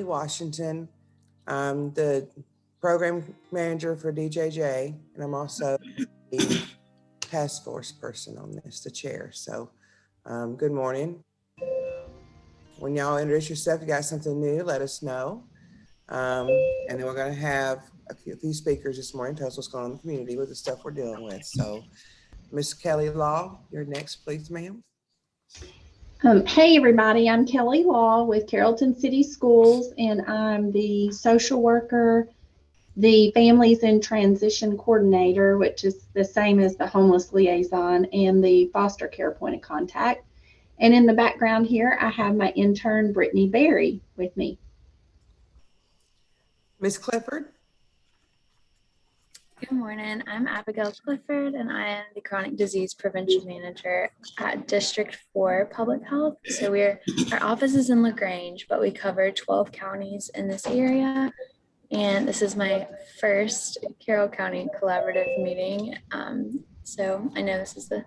Washington. I'm the program manager for DJJ, and I'm also the task force person on this, the chair. So good morning. When y'all introduce yourself, you got something new, let us know. And then we're going to have a few speakers this morning tell us what's going on in the community with the stuff we're dealing with. So Ms. Kelly Law, you're next, please, ma'am. Hey everybody, I'm Kelly Law with Carrollton City Schools, and I'm the social worker, the families in transition coordinator, which is the same as the homeless liaison, and the foster care point of contact. And in the background here, I have my intern, Brittany Berry, with me. Ms. Clifford. Good morning, I'm Abigail Clifford, and I am the Chronic Disease Prevention Manager at District 4 Public Health. So our office is in LaGrange, but we cover 12 counties in this area. And this is my first Carroll County collaborative meeting. So I know this is the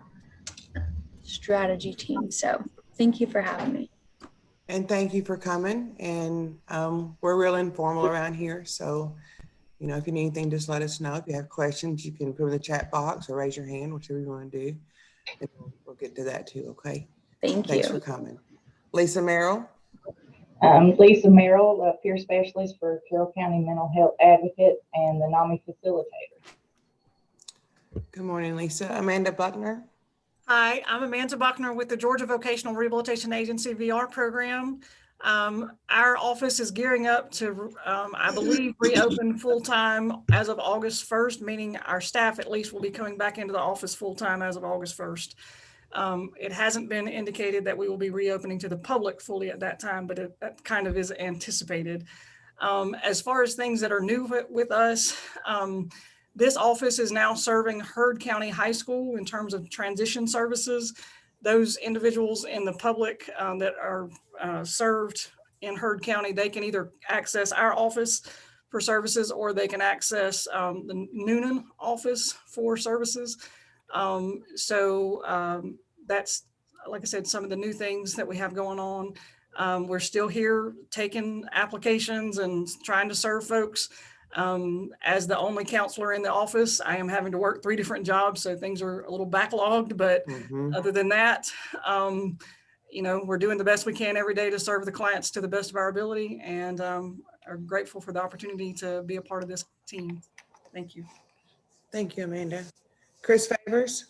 strategy team. So thank you for having me. And thank you for coming. And we're real informal around here. So, you know, if you need anything, just let us know. If you have questions, you can put in the chat box or raise your hand, whichever you want to do. And we'll get to that too, okay? Thanks for coming. Lisa Merrill. Lisa Merrill, a peer specialist for Carroll County Mental Health Advocate and the NAMI facilitator. Good morning, Lisa. Amanda Buckner. Hi, I'm Amanda Buckner with the Georgia Vocational Rehabilitation Agency VR program. Our office is gearing up to, I believe, reopen full-time as of August 1st, meaning our staff at least will be coming back into the office full-time as of August 1st. It hasn't been indicated that we will be reopening to the public fully at that time, but that kind of is anticipated. As far as things that are new with us, this office is now serving Heard County High School in terms of transition services. Those individuals in the public that are served in Heard County, they can either access our office for services or they can access the Noonan office for services. That's, like I said, some of the new things that we have going on. We're still here taking applications and trying to serve folks. As the only counselor in the office, I am having to work 3 different jobs, so things are a little backlogged, but other than that, you know, we're doing the best we can every day to serve the clients to the best of our ability, and are grateful for the opportunity to be a part of this team. Thank you. Thank you, Amanda. Chris Favors.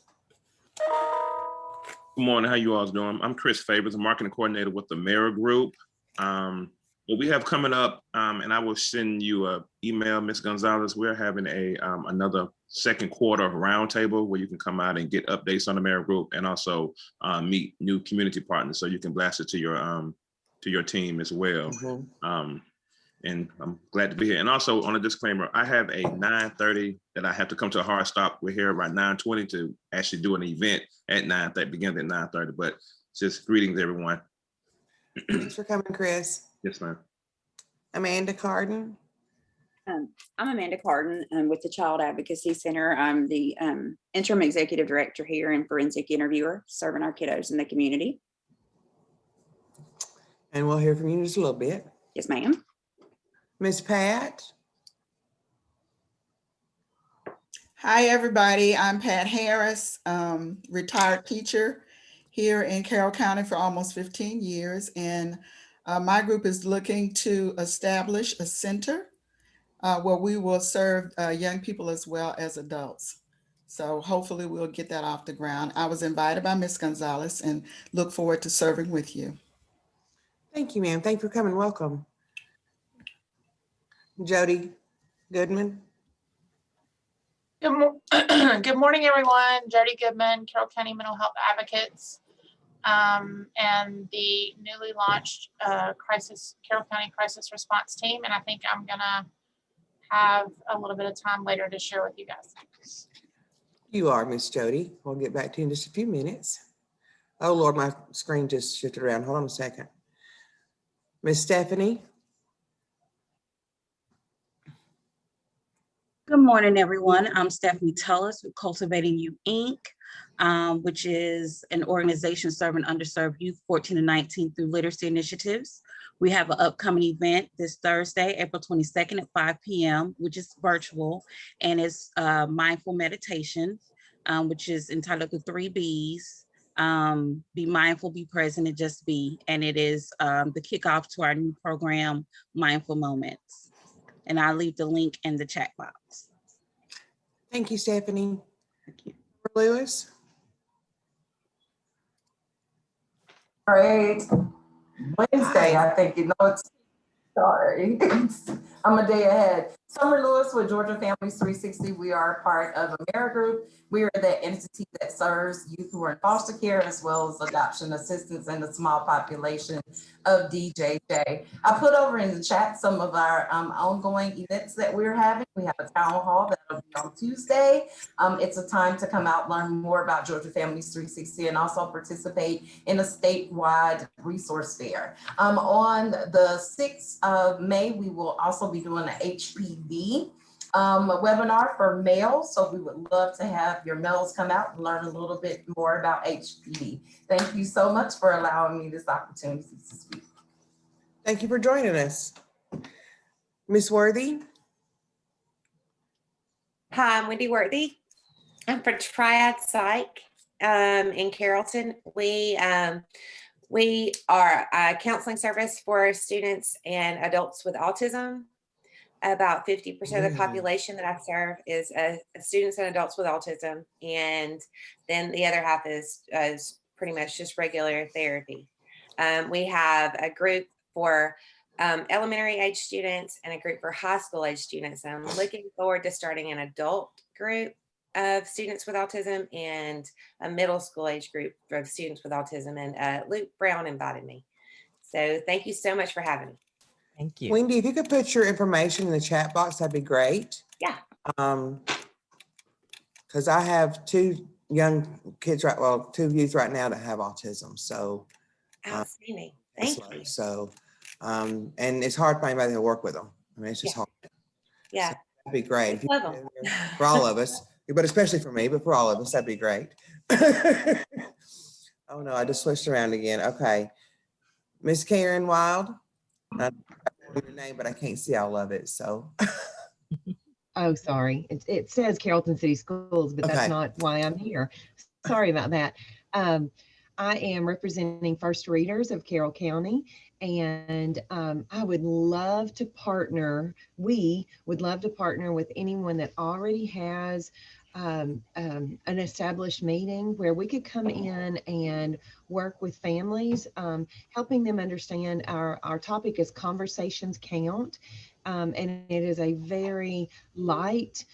Good morning, how you all doing? I'm Chris Favors, a marketing coordinator with the Mara Group. What we have coming up, and I will send you an email, Ms. Gonzalez, we're having another second quarter roundtable where you can come out and get updates on the Mara Group and also meet new community partners so you can blast it to your team as well. And I'm glad to be here. And also on a disclaimer, I have a 9:30 that I have to come to a hard stop. We're here around 9:20 to actually do an event at 9:30, begins at 9:30, but just greetings, everyone. Thanks for coming, Chris. Yes, ma'am. Amanda Carden. I'm Amanda Carden with the Child Advocacy Center. I'm the interim executive director here and forensic interviewer, serving our kiddos in the community. And we'll hear from you in just a little bit. Yes, ma'am. Ms. Pat. Hi, everybody. I'm Pat Harris, retired teacher here in Carroll County for almost 15 years. And my group is looking to establish a center where we will serve young people as well as adults. So hopefully we'll get that off the ground. I was invited by Ms. Gonzalez and look forward to serving with you. Thank you, ma'am. Thank you for coming. Welcome. Jody Goodman. Good morning, everyone. Jody Goodman, Carroll County Mental Health Advocates, and the newly launched Carroll County Crisis Response Team. And I think I'm gonna have a little bit of time later to share with you guys. You are, Miss Jody. We'll get back to you in just a few minutes. Oh Lord, my screen just shifted around. Hold on a second. Miss Stephanie. Good morning, everyone. I'm Stephanie Tullis with Cultivating You, Inc. which is an organization serving underserved youth 14 to 19 through literacy initiatives. We have an upcoming event this Thursday, April 22nd at 5 p.m., which is virtual, and it's mindful meditation, which is entitled The 3 B's. Be mindful, be present, and just be. And it is the kickoff to our new program, Mindful Moments. And I'll leave the link in the chat box. Thank you, Stephanie. Thank you. Lewis? Great. Wednesday, I think, it's sorry. I'm a day ahead. Summer Lewis with Georgia Families 360. We are a part of AmeriGroup. We are the entity that serves youth who are in foster care as well as adoption assistance in the small population of DJJ. I put over in the chat some of our ongoing events that we're having. We have a town hall that'll be on Tuesday. It's a time to come out, learn more about Georgia Families 360, and also participate in a statewide resource fair. On the 6th of May, we will also be doing an HPV webinar for males. So we would love to have your males come out and learn a little bit more about HPV. Thank you so much for allowing me this opportunity to speak. Thank you for joining us. Ms. Worthy? Hi, I'm Wendy Worthy. I'm for Triad Psych in Carrollton. We are a counseling service for students and adults with autism. About 50% of the population that I serve is students and adults with autism. And then the other half is pretty much just regular therapy. We have a group for elementary age students and a group for high school age students. I'm looking forward to starting an adult group of students with autism and a middle school age group of students with autism. And Luke Brown invited me. So thank you so much for having me. Thank you. Wendy, if you could put your information in the chat box, that'd be great. Yeah. Because I have two young kids, two youth right now that have autism. So outstanding. Thank you. So and it's hard to find anybody to work with them. I mean, it's just hard. Yeah. So that'd be great. If you Love could them. do it for all of us, but especially for me, but for all of us, that'd be great. Oh no, I just switched around again. Okay. Miss Karen Wild. I know your name, but I can't see all of it. So. Oh, sorry. It says Carrollton City Schools, but that's not why I'm here. Sorry about that. I am representing first readers of Carroll County, and I would love to partner. We would love to partner with anyone that already has an established meeting where we could come in and work with families, helping them understand our topic is Conversations Count. And it is a very light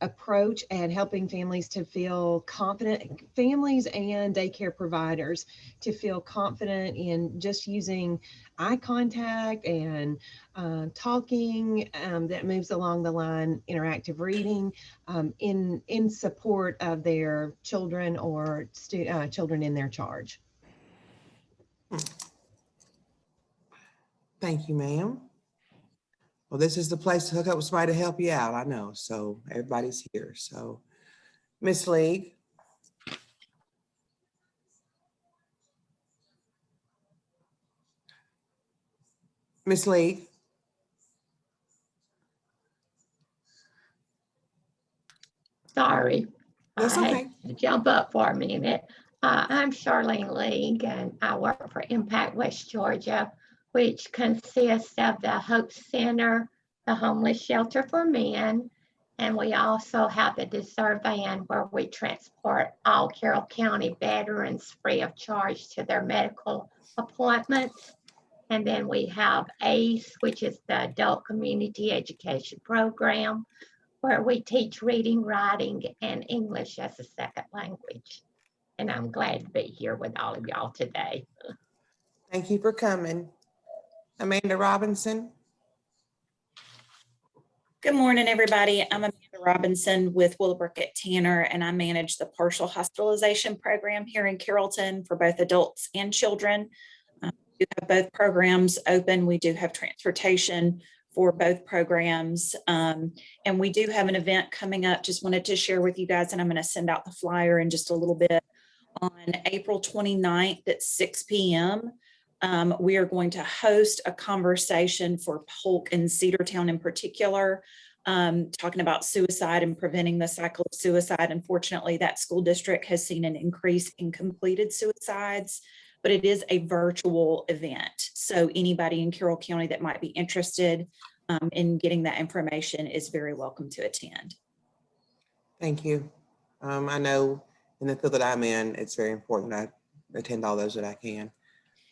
approach at helping families to feel confident, families and daycare providers to feel confident in just using eye contact and talking that moves along the line, interactive reading in support of their children or children in their charge. Thank you, ma'am. Well, this is the place to hook up with somebody to help you out. I know. So everybody's here. So Miss League. Miss League. Sorry. That's I okay. had to jump up for a minute. I'm Charlene League, and I work for Impact West Georgia, which consists of the Hope Center, the Homeless Shelter for Men, and we also have the Deserve Van where we transport all Carroll County veterans free of charge to their medical appointments. And then we have ACE, which is the Adult Community Education Program, where we teach reading, writing, and English as a second language. And I'm glad to be here with all of y'all today. Thank you for coming. Amanda Robinson. Good morning, everybody. I'm Amanda Robinson with Willowbrook at Tanner, and I manage the partial hospitalization program here in Carrollton for both adults and children. We have both programs open. We do have transportation for both programs. And we do have an event coming up. Just wanted to share with you guys, and I'm going to send out the flyer in just a little bit. On April 29th at 6 p.m., we are going to host a conversation for Polk and Cedartown in particular, talking about suicide and preventing the cycle of suicide. Unfortunately, that school district has seen an increase in completed suicides, but it is a virtual event. So anybody in Carroll County that might be interested in getting that information is very welcome to attend. Thank you. I know in the field that I'm in, it's very important that I attend all those that I can.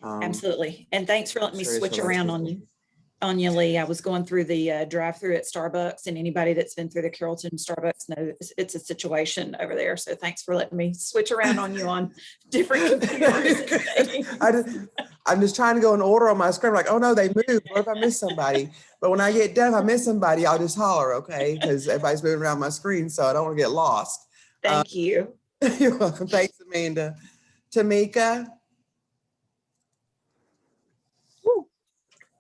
Absolutely. And thanks for letting me sure it's switch really around important. on you, Lee. I was going through the drive-through at Starbucks, and anybody that's been through the Carrollton Starbucks knows it's a situation over there. So thanks for letting me switch around on you on different computers. I'm just trying to go in order on my screen. I'm like, oh no, they moved. What if I miss somebody? But when I get done, if I miss somebody, I'll just holler, okay? Because everybody's moving around my screen, so I don't want to get lost. Thank you. You're welcome. Thanks, Amanda. Tamika.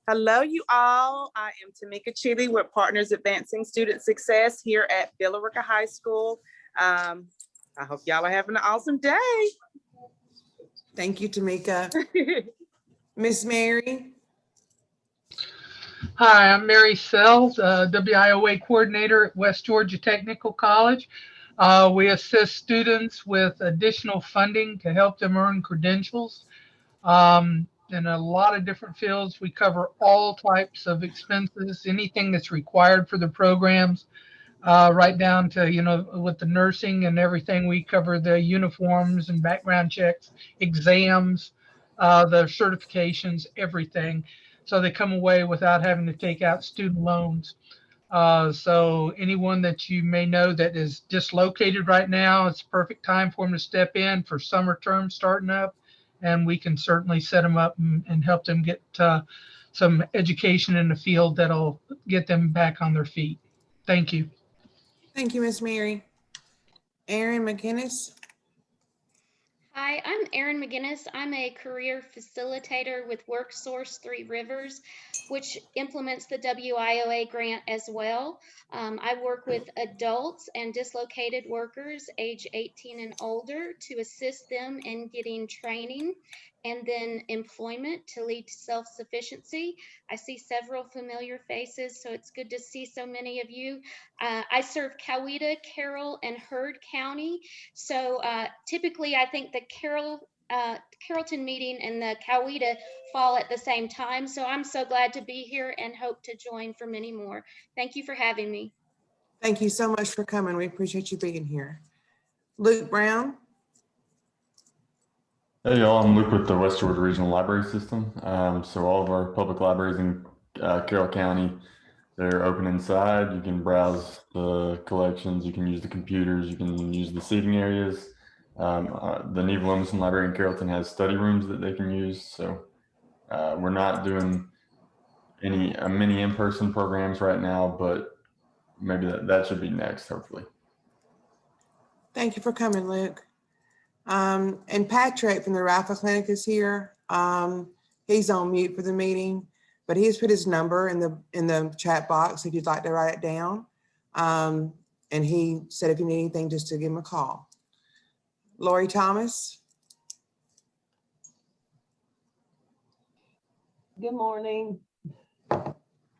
Hello, you all. I am Tamika Chili with Partners Advancing Student Success here at Billerica High School. I hope y'all are having an awesome day. Thank you, Tamika. Miss Mary. Hi, I'm Mary Sells, WIOA coordinator at West Georgia Technical College. We assist students with additional funding to help them earn credentials. In a lot of different fields, we cover all types of expenses, anything that's required for the programs, right down to, with the nursing and everything. We cover the uniforms and background checks, exams, the certifications, everything. So they come away without having to take out student loans. So anyone that you may know that is dislocated right now, it's a perfect time for them to step in for summer term starting up. And we can certainly set them up and help them get some education in the field that'll get them back on their feet. Thank you. Thank you, Miss Mary. Erin McGinnis. Hi, I'm Erin McGinnis. I'm a career facilitator with WorkSource 3 Rivers, which implements the WIOA grant as well. I work with adults and dislocated workers age 18 and older to assist them in getting training and then employment to lead to self-sufficiency. I see several familiar faces, so it's good to see so many of you. I serve Coweta, Carroll, and Heard County. So typically, I think the Carrollton meeting and the Coweta fall at the same time. So I'm so glad to be here and hope to join for many more. Thank you for having me. Thank you so much for coming. We appreciate you being here. Luke Brown. Hey y'all, I'm Luke with the West Georgia Regional Library System. So all of our public libraries in Carroll County, they're open inside. You can browse the collections, you can use the computers, you can use the seating areas. The Neva Williamson Library in Carrollton has study rooms that they can use. So we're not doing many in-person programs right now, but maybe that should be next, hopefully. Thank you for coming, Luke. And Patrick from the Rafa Clinic is here. He's on mute for the meeting, but he's put his number in the chat box if you'd like to write it down. And he said if you need anything, just to give him a call. Lori Thomas. Good morning.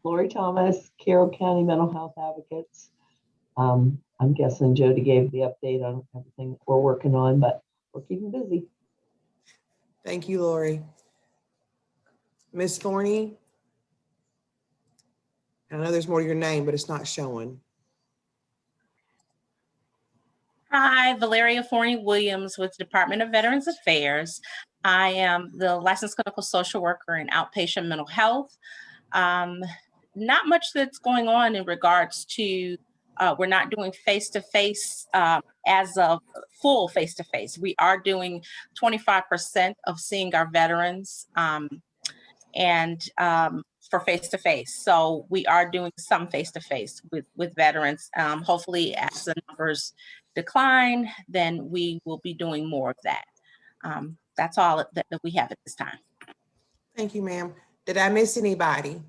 Lori Thomas, Carroll County Mental Health Advocates. I'm guessing Jody gave the update on everything that we're working on, but we're keeping busy. Thank you, Lori. Miss Forney. I know there's more to your name, but it's not showing. Hi, Valeria Forney Williams with the Department of Veterans Affairs. I am the licensed clinical social worker in outpatient mental health. Not much that's going on in regards to we're not doing face-to-face as of full face-to-face. We are doing 25% of seeing our veterans for face-to-face. So we are doing some face-to-face with veterans. Hopefully as the numbers decline, then we will be doing more of that. That's all that we have at this time. Thank you, ma'am. Did I miss anybody?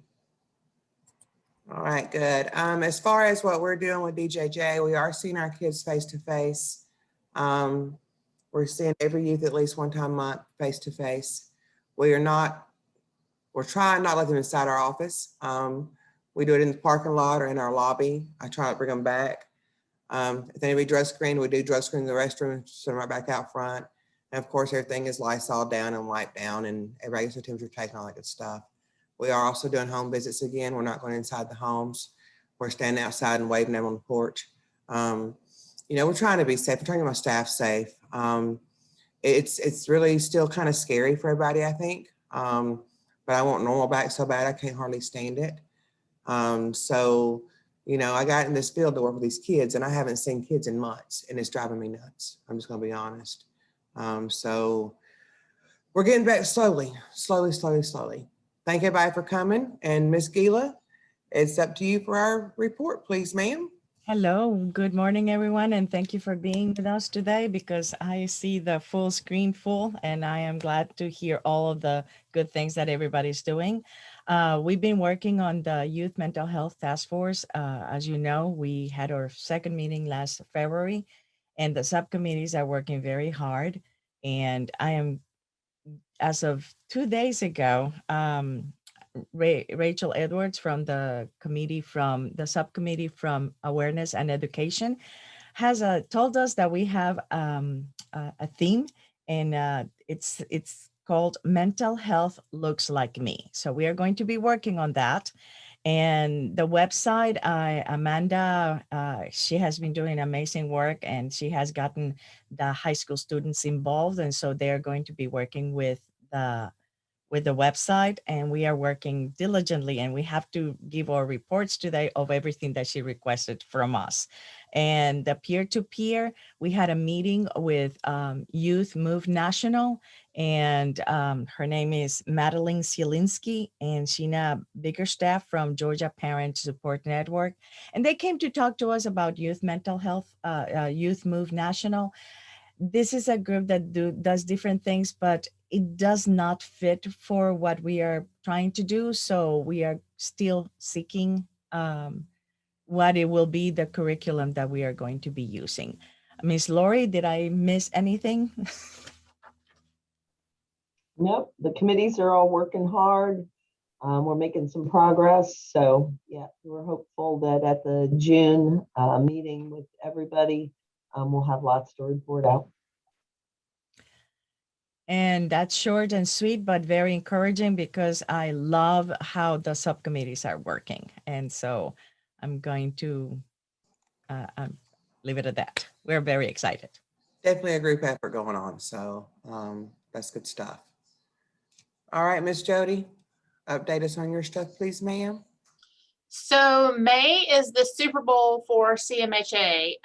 All right, good. As far as what we're doing with DJJ, we are seeing our kids face to face. We're seeing every youth at least one time a month face to face. We're trying not to let them inside our office. We do it in the parking lot or in our lobby. I try to bring them back. If they need to be drug screened, we do drug screen in the restroom, send them right back out front. And of course, everything is Lysol down and wiped down, and everybody gets their temperature taken, all that good stuff. We are also doing home visits again. We're not going inside the homes. We're standing outside and waving them on the porch. We're trying to be safe. We're trying to get my staff safe. It's really still kind of scary for everybody, I think. But I want normal back so bad I can't hardly stand it. I got in this field to work with these kids, and I haven't seen kids in months, and it's driving me nuts. I'm just going to be honest. So we're getting back slowly. Thank everybody for coming. And Miss Gila, it's up to you for our report, please, ma'am. Hello, good morning, everyone, and thank you for being with us today because I see the full screen full, and I am glad to hear all of the good things that everybody's doing. We've been working on the Youth Mental Health Task Force. As you know, we had our second meeting last February, and the subcommittees are working very hard. And I am, as of 2 days ago, Rachel Edwards from the subcommittee from Awareness and Education has told us that we have a theme, and it's called Mental Health Looks Like Me. So we are going to be working on that. And the website, Amanda, she has been doing amazing work, and she has gotten the high school students involved. And so they're going to be working with the website, and we are working diligently, and we have to give our reports today of everything that she requested from us. And the peer-to-peer, we had a meeting with Youth Move National, and her name is Madeline Zielinski and Sheena Biggerstaff from Georgia Parent Support Network. And they came to talk to us about youth mental health, Youth Move National. This is a group that does different things, but it does not fit for what we are trying to do. So we are still seeking what it will be, the curriculum that we are going to be using. Miss Lori, did I miss anything? Nope, the committees are all working hard. We're making some progress. So yeah, we're hopeful that at the June meeting with everybody, we'll have lots to report out. And that's short and sweet, but very encouraging because I love how the subcommittees are working. And so I'm going to leave it at that. We're very excited. Definitely a group effort going on. So that's good stuff. All right, Miss Jody, update us on your stuff, please, ma'am. So May is the Super Bowl for CMHA.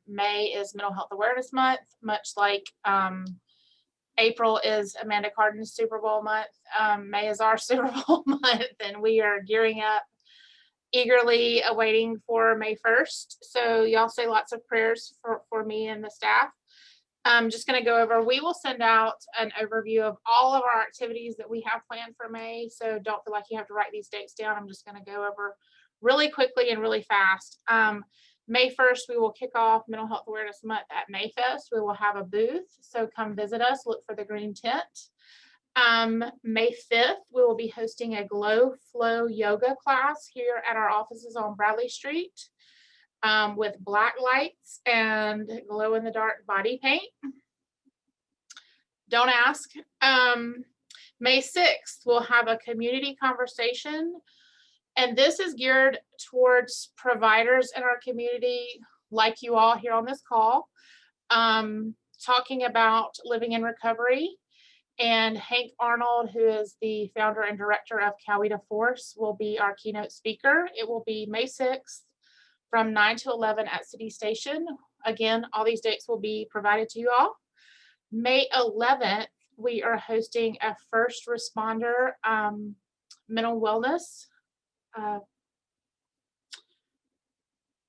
May is Mental Health Awareness Month, much like April is Amanda Cardin's Super Bowl month. May is our Super Bowl month, and we are gearing up, eagerly awaiting for May 1st. So y'all say lots of prayers for me and the staff. I'm just going to go over, we will send out an overview of all of our activities that we have planned for May. So don't feel like you have to write these dates down. I'm just going to go over really quickly and really fast. May 1st, we will kick off Mental Health Awareness Month at Mayfest. We will have a booth, so come visit us, look for the green tent. May 5th, we will be hosting a Glow Flow yoga class here at our offices on Bradley Street with black lights and glow in the dark body paint. Don't ask. May 6th, we'll have a community conversation. And this is geared towards providers in our community, like you all here on this call, talking about living in recovery. And Hank Arnold, who is the founder and director of Coweta Force, will be our keynote speaker. It will be May 6th from 9 to 11 at City Station. Again, all these dates will be provided to you all. May 11th, we are hosting a first responder mental wellness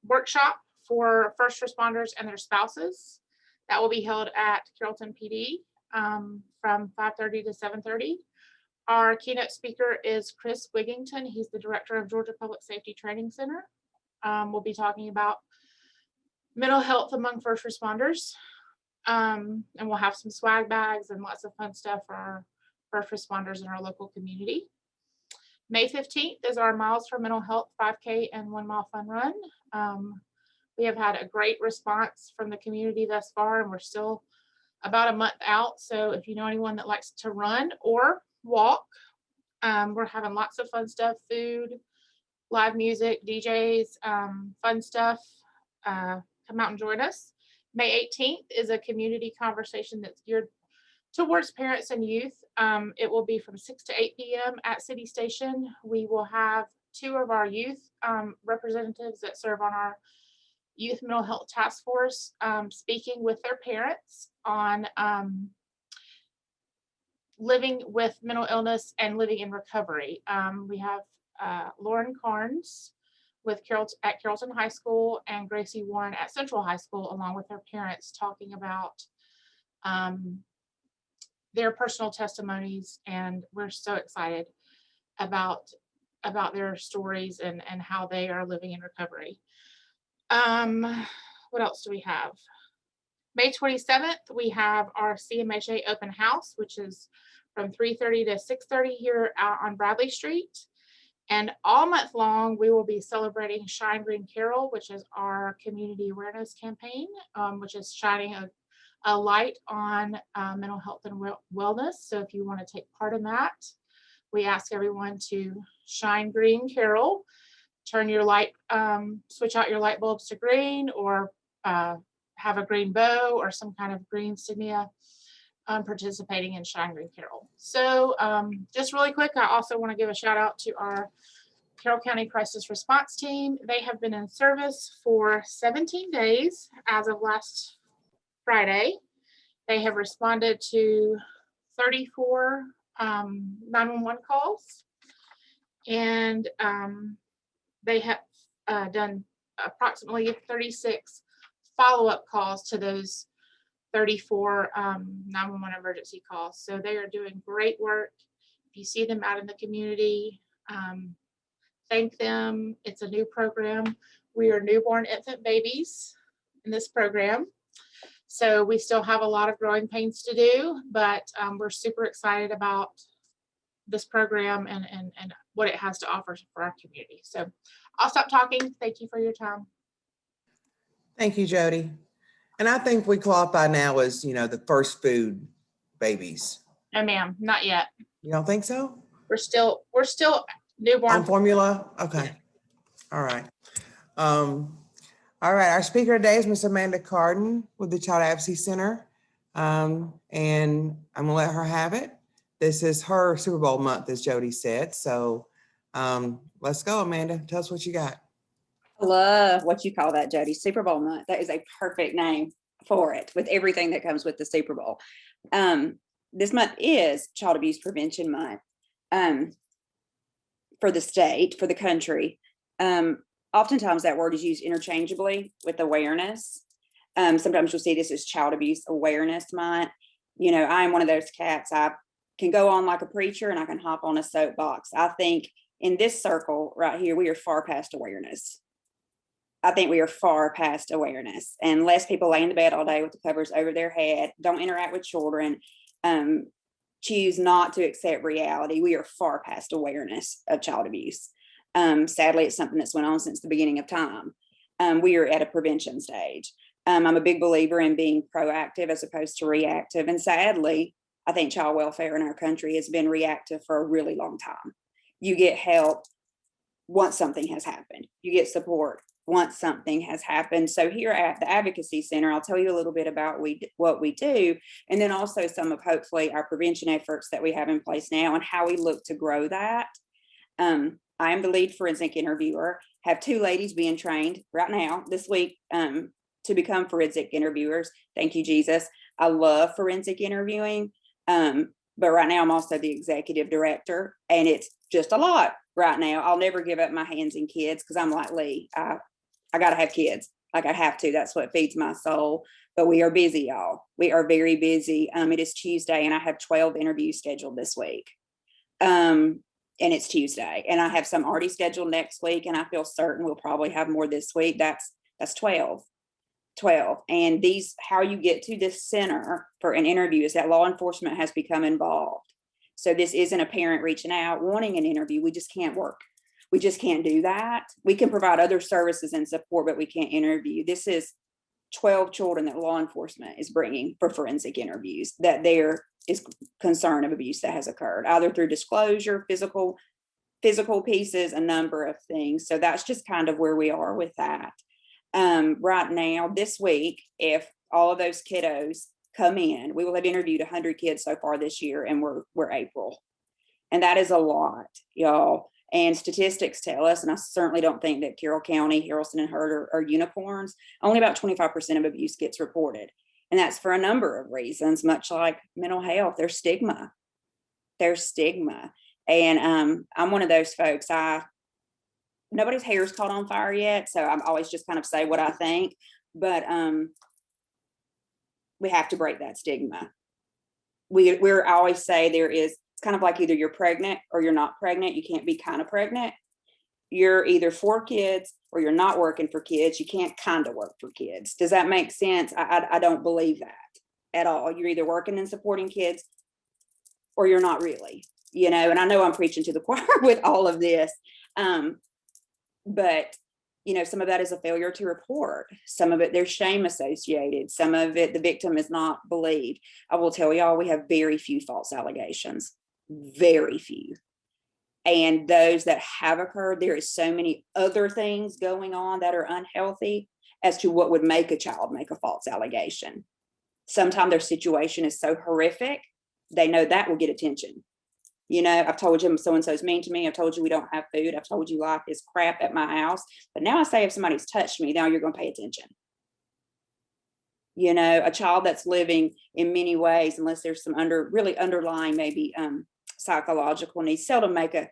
workshop for first responders and their spouses. That will be held at Carrollton PD from 5:30 to 7:30. Our keynote speaker is Chris Wigington. He's the director of Georgia Public Safety Training Center. We'll be talking about mental health among first responders. And we'll have some swag bags and lots of fun stuff for our first responders in our local community. May 15th is our Miles for Mental Health 5K and 1 mile fun run. We have had a great response from the community thus far, and we're still about a month out. So if you know anyone that likes to run or walk, we're having lots of fun stuff, food, live music, DJs, fun stuff. Come out and join us. May 18th is a community conversation that's geared towards parents and youth. It will be from 6 to 8 p.m. at City Station. We will have 2 of our youth representatives that serve on our Youth Mental Health Task Force speaking with their parents on living with mental illness and living in recovery. We have Lauren Carnes at Carrollton High School and Gracie Warren at Central High School, along with their parents, talking about their personal testimonies. And we're so excited about their stories and how they are living in recovery. What else do we have? May 27th, we have our CMHA open house, which is from 3:30 to 6:30 here out on Bradley Street. And all month long, we will be celebrating Shine Green Carroll, which is our community awareness campaign, which is shining a light on mental health and wellness. So if you want to take part in that, we ask everyone to shine green Carroll, turn your light, switch out your light bulbs to green, or have a green bow or some kind of green insignia participating in Shine Green Carroll. So just really quick, I also want to give a shout out to our Carroll County Crisis Response Team. They have been in service for 17 days as of last Friday. They have responded to 34 911 calls, and they have done approximately 36 follow-up calls to those 34 911 emergency calls. So they are doing great work. If you see them out in the community, thank them. It's a new program. We are newborn infant babies in this program. So we still have a lot of growing pains to do, but we're super excited about this program and what it has to offer for our community. So I'll stop talking. Thank you for your time. Thank you, Jody. And I think we qualify now as, the first food babies. No, ma'am, not yet. You don't think so? We're still newborn. On formula? Okay. All right. All right. Our speaker today is Miss Amanda Carden with the Child Advocacy Center. And I'm going to let her have it. This is her Super Bowl month, as Jody said. So let's go, Amanda. Tell us what you got. I love what you call that, Jody. Super Bowl month. That is a perfect name for it, with everything that comes with the Super Bowl. This month is Child Abuse Prevention Month for the state, for the country. Oftentimes that word is used interchangeably with awareness. Sometimes you'll see this as Child Abuse Awareness Month. I am one of those cats. I can go on like a preacher and I can hop on a soapbox. I think in this circle right here, we are far past awareness. I think we are far past awareness, and less people lay in the bed all day with the covers over their head, don't interact with children, choose not to accept reality. We are far past awareness of child abuse. Sadly, it's something that's went on since the beginning of time. We are at a prevention stage. I'm a big believer in being proactive as opposed to reactive. And sadly, I think child welfare in our country has been reactive for a really long time. You get help once something has happened. You get support once something has happened. So here at the Advocacy Center, I'll tell you a little bit about what we do, and then also some of hopefully our prevention efforts that we have in place now and how we look to grow that. I am the lead forensic interviewer, have 2 ladies being trained right now this week to become forensic interviewers. Thank you, Jesus. I love forensic interviewing, but right now I'm also the executive director, and it's just a lot right now. I'll never give up my hands and kids because I'm like Lee. I got to have kids. Like I have to. That's what feeds my soul. But we are busy, y'all. We are very busy. It is Tuesday, and I have 12 interviews scheduled this week. And it's Tuesday, and I have some already scheduled next week, and I feel certain we'll probably have more this week. That's 12. And how you get to this center for an interview is that law enforcement has become involved. So this isn't a parent reaching out wanting an interview. We just can't work. We just can't do that. We can provide other services and support, but we can't interview. This is 12 children that law enforcement is bringing for forensic interviews, that there is concern of abuse that has occurred, either through disclosure, physical pieces, a number of things. So that's just kind of where we are with that. Right now, this week, if all of those kiddos come in, we will have interviewed 100 kids so far this year, and we're April. And that is a lot, y'all. And statistics tell us, and I certainly don't think that Carroll County, Harrelson, and Hurd are unicorns, only about 25% of abuse gets reported. And that's for a number of reasons, much like mental health. There's stigma. And I'm one of those folks. Nobody's hair's caught on fire yet, so I'm always just kind of say what I think. But we have to break that stigma. I always say it's kind of like either you're pregnant or you're not pregnant. You can't be kind of pregnant. You're either for kids or you're not working for kids. You can't kind of work for kids. Does that make sense? I don't believe that at all. You're either working and supporting kids or you're not really, and I know I'm preaching to the choir with all of this. But some of that is a failure to report. Some of it, there's shame associated. Some of it, the victim is not believed. I will tell y'all, we have very few false allegations, very few. And those that have occurred, there is so many other things going on that are unhealthy as to what would make a child make a false allegation. Sometimes their situation is so horrific, they know that will get attention. I've told you so-and-so's mean to me. I've told you we don't have food. I've told you life is crap at my house. But now I say if somebody's touched me, now you're going to pay attention. A child that's living in many ways, unless there's some really underlying maybe psychological needs, seldom make a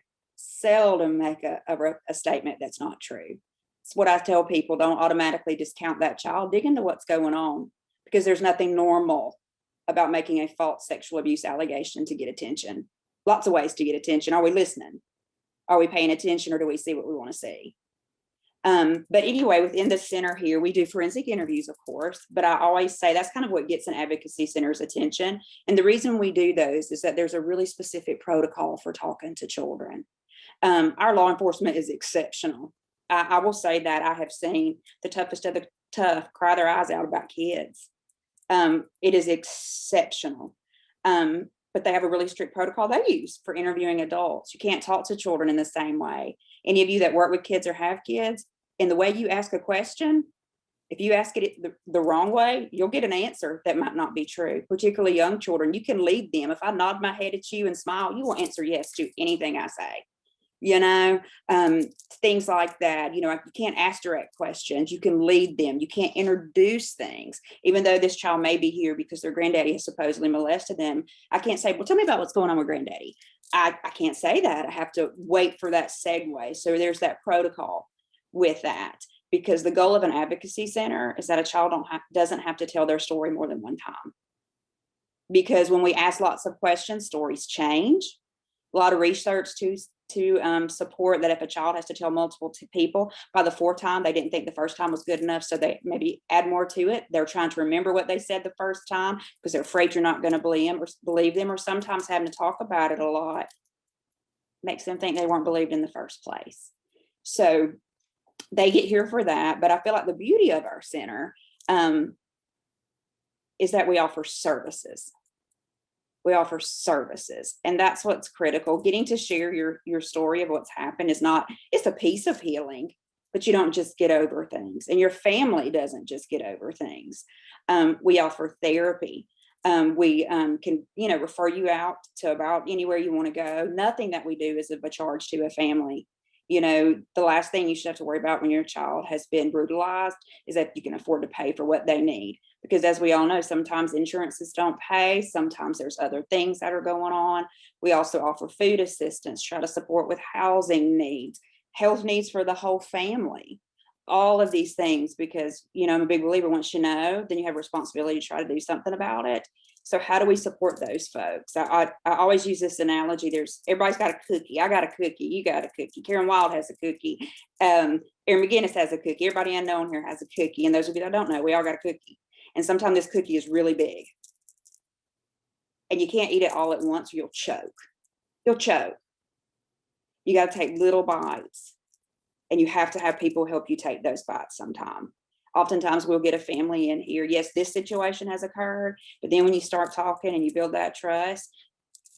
statement that's not true. It's what I tell people: don't automatically discount that child. Dig into what's going on, because there's nothing normal about making a false sexual abuse allegation to get attention. Lots of ways to get attention. Are we listening? Are we paying attention, or do we see what we want to see? But anyway, within the center here, we do forensic interviews, of course, but I always say that's kind of what gets an advocacy center's attention. And the reason we do those is that there's a really specific protocol for talking to children. Our law enforcement is exceptional. I will say that I have seen the toughest of the tough cry their eyes out about kids. It is exceptional. But they have a really strict protocol they use for interviewing adults. You can't talk to children in the same way. Any of you that work with kids or have kids, and the way you ask a question, if you ask it the wrong way, you'll get an answer that might not be true. Particularly young children, you can lead them. If I nod my head at you and smile, you will answer yes to anything I say. Things like that. You can't ask direct questions. You can lead them. You can't introduce things. Even though this child may be here because their granddaddy has supposedly molested them, I can't say, well, tell me about what's going on with granddaddy. I can't say that. I have to wait for that segue. So there's that protocol with that, because the goal of an advocacy center is that a child doesn't have to tell their story more than one time. Because when we ask lots of questions, stories change. A lot of research to support that if a child has to tell multiple people, by the fourth time, they didn't think the first time was good enough, so they maybe add more to it. They're trying to remember what they said the first time because they're afraid you're not going to believe them, or sometimes having to talk about it a lot makes them think they weren't believed in the first place. So they get here for that. But I feel like the beauty of our center is that we offer services. And that's what's critical. Getting to share your story of what's happened it's a piece of healing, but you don't just get over things, and your family doesn't just get over things. We offer therapy. We can, refer you out to about anywhere you want to go. Nothing that we do is of a charge to a family. The last thing you should have to worry about when your child has been brutalized is that you can afford to pay for what they need. Because as we all know, sometimes insurances don't pay. Sometimes there's other things that are going on. We also offer food assistance, try to support with housing needs, health needs for the whole family, all of these things, because, I'm a big believer, once you know, then you have a responsibility to try to do something about it. So how do we support those folks? I always use this analogy. Everybody's got a cookie. I got a cookie. You got a cookie. Karen Wild has a cookie. Erin McGinnis has a cookie. Everybody unknown here has a cookie. And those of you that don't know, we all got a cookie. And sometimes this cookie is really big. And you can't eat it all at once or you'll choke. You'll choke. You got to take little bites. And you have to have people help you take those bites sometime. Oftentimes we'll get a family in here. Yes, this situation has occurred, but then when you start talking and you build that trust,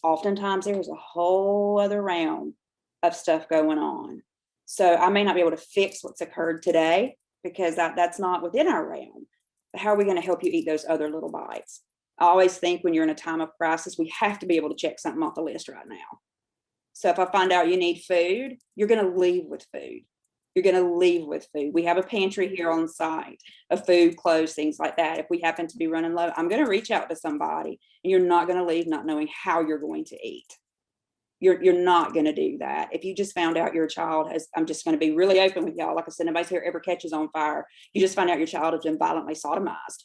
oftentimes there's a whole other round of stuff going on. So I may not be able to fix what's occurred today because that's not within our realm. But how are we going to help you eat those other little bites? I always think when you're in a time of crisis, we have to be able to check something off the list right now. So if I find out you need food, you're going to leave with food. You're going to leave with food. We have a pantry here on site of food, clothes, things like that. If we happen to be running low, I'm going to reach out to somebody, and you're not going to leave not knowing how you're going to eat. You're not going to do that. If you just found out your child has, I'm just going to be really open with y'all. Like I said, nobody's here ever catches on fire. You just find out your child has been violently sodomized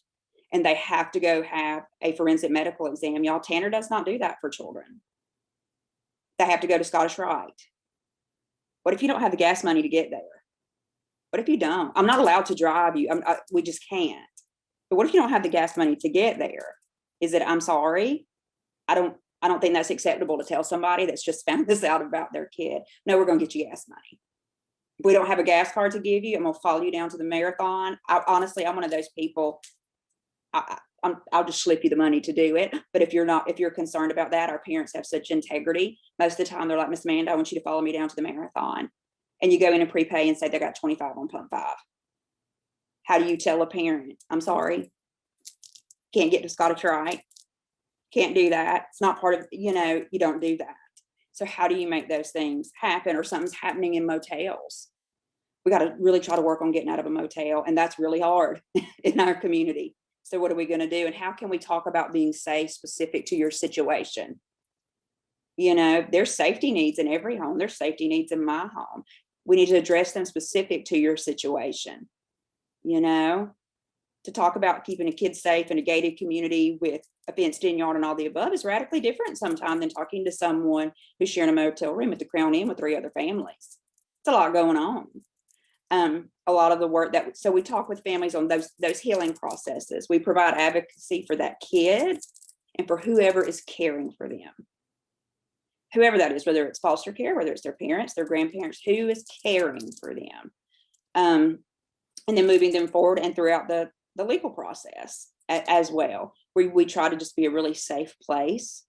and they have to go have a forensic medical exam. Y'all, Tanner does not do that for children. They have to go to Scottish Rite. What if you don't have the gas money to get there? What if you don't? I'm not allowed to drive you. We just can't. But what if you don't have the gas money to get there? Is it, I'm sorry, I don't think that's acceptable to tell somebody that's just found this out about their kid. No, we're going to get you gas money. If we don't have a gas card to give you, I'm going to follow you down to the marathon. Honestly, I'm one of those people. I'll just slip you the money to do it. But if you're concerned about that, our parents have such integrity. Most of the time they're like, Miss Amanda, I want you to follow me down to the marathon. And you go in and prepay and say they got 25 on pump 5. How do you tell a parent, I'm sorry, can't get to Scottish Rite? Can't do that. It's not part of, you don't do that. So how do you make those things happen? Or something's happening in motels. We got to really try to work on getting out of a motel. And that's really hard in our community. So what are we going to do? And how can we talk about being safe specific to your situation? There's safety needs in every home. There's safety needs in my home. We need to address them specific to your situation. To talk about keeping a kid safe in a gated community with a fenced-in yard and all the above is radically different sometimes than talking to someone who's sharing a motel room at the Crown Inn with 3 other families. It's a lot going on. A lot of the work so we talk with families on those healing processes. We provide advocacy for that kid and for whoever is caring for them. Whoever that is, whether it's foster care, whether it's their parents, their grandparents, who is caring for them. And then moving them forward and throughout the legal process as well. We try to just be a really safe place.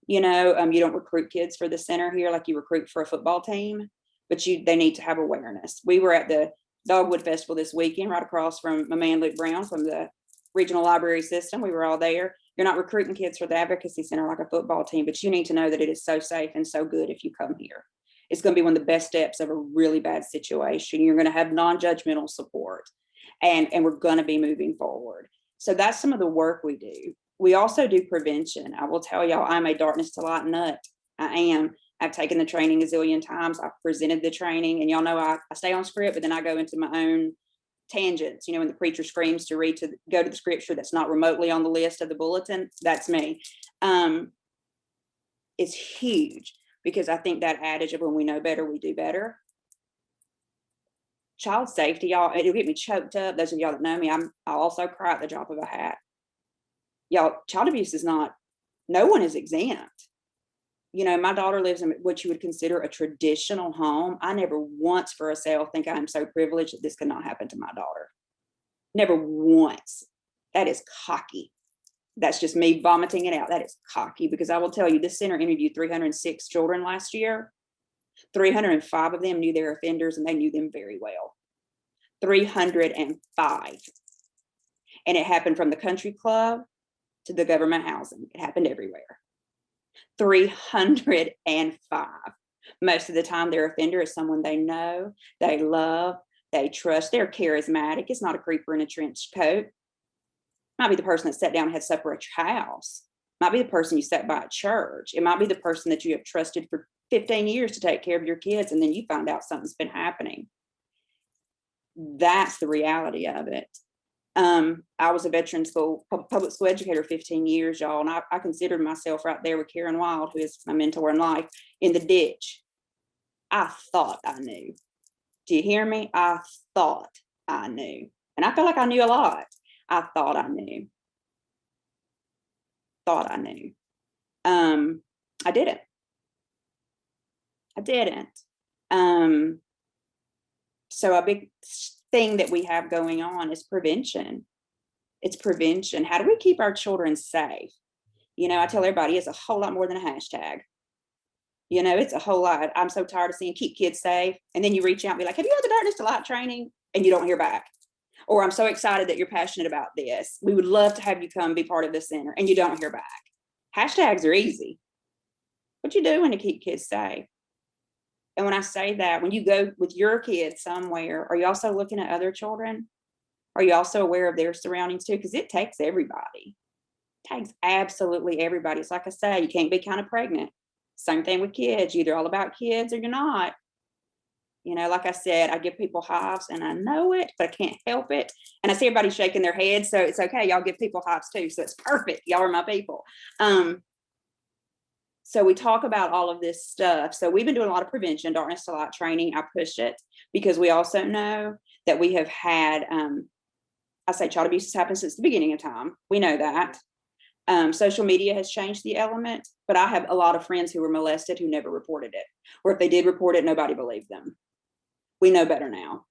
You don't recruit kids for the center here like you recruit for a football team, but they need to have awareness. We were at the Dogwood Festival this weekend, right across from my man Luke Brown from the regional library system. We were all there. You're not recruiting kids for the advocacy center like a football team, but you need to know that it is so safe and so good if you come here. It's going to be one of the best steps of a really bad situation. You're going to have non-judgmental support, and we're going to be moving forward. So that's some of the work we do. We also do prevention. I will tell y'all, I'm a darkness to light nut. I am. I've taken the training a zillion times. I've presented the training, and y'all know I stay on script, but then I go into my own tangents. When the preacher screams to go to the scripture that's not remotely on the list of the bulletin, that's me. It's huge because I think that adage of when we know better, we do better. Child safety, y'all, it'll get me choked up. Those of y'all that know me, I'll also cry at the drop of a hat. Y'all, child abuse is not, no one is exempt. My daughter lives in what you would consider a traditional home. I never once for a second think I am so privileged that this could not happen to my daughter. Never once. That is cocky. That's just me vomiting it out. That is cocky, because I will tell you, this center interviewed 306 children last year. 305 of them knew their offenders, and they knew them very well. 305. And it happened from the country club to the government housing. It happened everywhere. 305. Most of the time, their offender is someone they know, they love, they trust. They're charismatic. It's not a creeper in a trench coat. Might be the person that sat down and had supper at your house. Might be the person you sat by at church. It might be the person that you have trusted for 15 years to take care of your kids, and then you find out something's been happening. That's the reality of it. I was a veteran school, public school educator 15 years, y'all, and I considered myself right there with Karen Wild, who is my mentor in life, in the ditch. I thought I knew. Do you hear me? I thought I knew. And I felt like I knew a lot. I thought I knew. Thought I knew. I didn't. I didn't. So a big thing that we have going on is prevention. It's prevention. How do we keep our children safe? You know, I tell everybody it's a whole lot more than a hashtag. You know, it's a whole lot. I'm so tired of seeing keep kids safe. And then you reach out and be like, have you had the Darkness to Light training? And you don't hear back. Or I'm so excited that you're passionate about this. We would love to have you come be part of the center. And you don't hear back. Hashtags are easy. What you doing to keep kids safe? And when I say that, when you go with your kids somewhere, are you also looking at other children? Are you also aware of their surroundings too? Because it takes everybody. It takes absolutely everybody. It's like I say, you can't be kind of pregnant. Same thing with kids. You're either all about kids or you're not. You know, like I said, I give people hives and I know it, but I can't help it. And I see everybody shaking their heads. So it's okay. Y'all give people hives too. So it's perfect. Y'all are my people. So we talk about all of this stuff. So we've been doing a lot of prevention, Darkness to Light training. I push it because we also know that we have had, I say child abuse has happened since the beginning of time. We know that. Social media has changed the element, but I have a lot of friends who were molested who never reported it. Or if they did report it, nobody believed them. We know better now.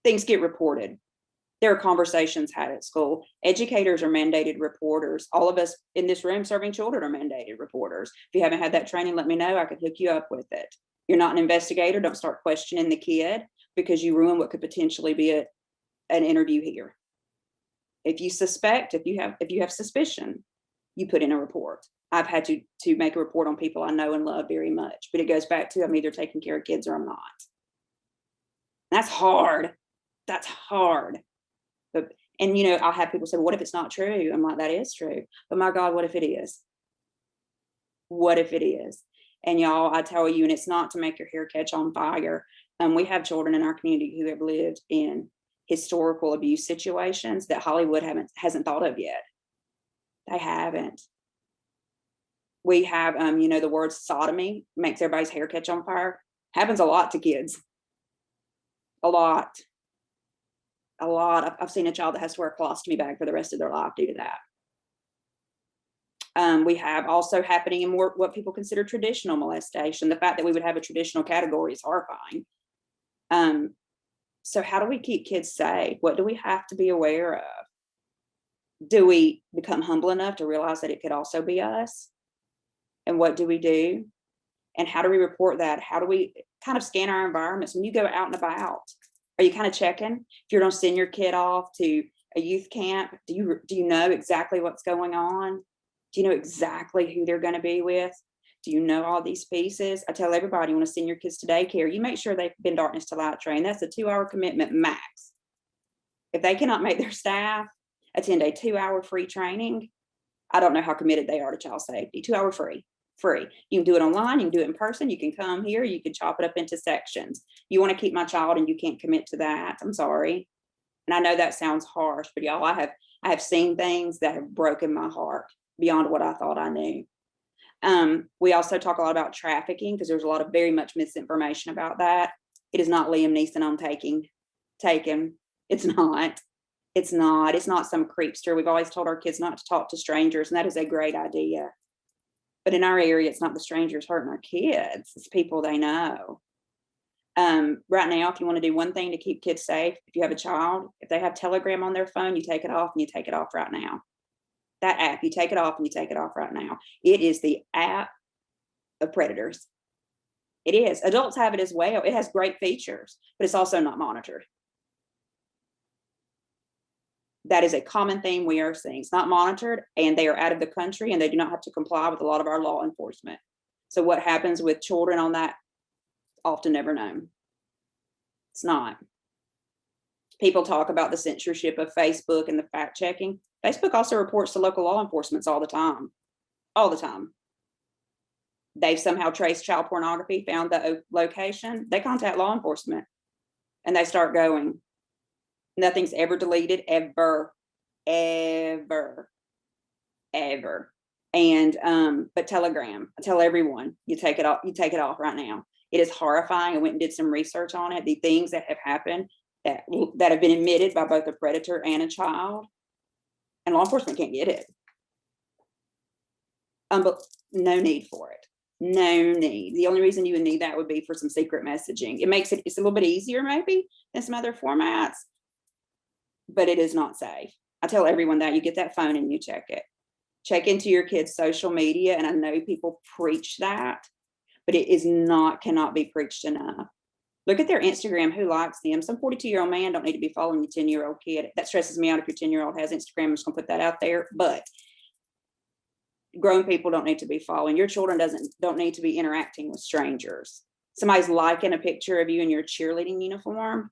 Things get reported. There are conversations had at school. Educators are mandated reporters. All of us in this room serving children are mandated reporters. If you haven't had that training, let me know. I could hook you up with it. You're not an investigator. Don't start questioning the kid because you ruin what could potentially be an interview here. If you suspect, if you have suspicion, you put in a report. I've had to make a report on people I know and love very much, but it goes back to I'm either taking care of kids or I'm not. That's hard. That's hard. But, and you know, I'll have people say, what if it's not true? I'm like, that is true. But my God, what if it is? What if it is? And y'all, I tell you, and it's not to make your hair catch on fire. We have children in our community who have lived in historical abuse situations that Hollywood hasn't thought of yet. They haven't. We have, you know, the word sodomy makes everybody's hair catch on fire. Happens a lot to kids. A lot. A lot. I've seen a child that has to wear a colostomy bag for the rest of their life due to that. We have also happening in more what people consider traditional molestation. The fact that we would have a traditional category is horrifying. So how do we keep kids safe? What do we have to be aware of? Do we become humble enough to realize that it could also be us? And what do we do? And how do we report that? How do we kind of scan our environments when you go out and about? Are you kind of checking? If you're going to send your kid off to a youth camp, do you know exactly what's going on? Do you know exactly who they're going to be with? Do you know all these pieces? I tell everybody, you want to send your kids to daycare, you make sure they've been Darkness to Light trained. That's a 2-hour commitment max. If they cannot make their staff attend a 2-hour free training, I don't know how committed they are to child safety. 2-hour free. You can do it online, you can do it in person, you can come here, you can chop it up into sections. You want to keep my child and you can't commit to that, I'm sorry. And I know that sounds harsh, but y'all, I have seen things that have broken my heart beyond what I thought I knew. We also talk a lot about trafficking because there's a lot of very much misinformation about that. It is not Liam Neeson on taken. It's not. It's not some creepster. We've always told our kids not to talk to strangers, and that is a great idea. But in our area, it's not the strangers hurting our kids. It's people they know. Right now, if you want to do one thing to keep kids safe, if you have a child, if they have Telegram on their phone, you take it off and you take it off right now. That app, you take it off and you take it off right now. It is the app of predators. It is. Adults have it as well. It has great features, but it's also not monitored. That is a common theme we are seeing. It's not monitored and they are out of the country and they do not have to comply with a lot of our law enforcement. So what happens with children on that, often never known. It's not. People talk about the censorship of Facebook and the fact checking. Facebook also reports to local law enforcement all the time. All the time. They've somehow traced child pornography, found the location. They contact law enforcement and they start going. Nothing's ever deleted, ever. ever. And but Telegram, I tell everyone, you take it off right now. It is horrifying. I went and did some research on it. The things that have happened that have been admitted by both a predator and a child, and law enforcement can't get it. But no need for it. No need. The only reason you would need that would be for some secret messaging. It's a little bit easier maybe than some other formats, but it is not safe. I tell everyone that you get that phone and you check it. Check into your kids' social media. And I know people preach that, but it is not, cannot be preached enough. Look at their Instagram, who likes them. Some 42-year-old man don't need to be following your 10-year-old kid. That stresses me out if your 10-year-old has Instagram. I'm just gonna put that out there. But grown people don't need to be following. Your children don't need to be interacting with strangers. Somebody's liking a picture of you in your cheerleading uniform.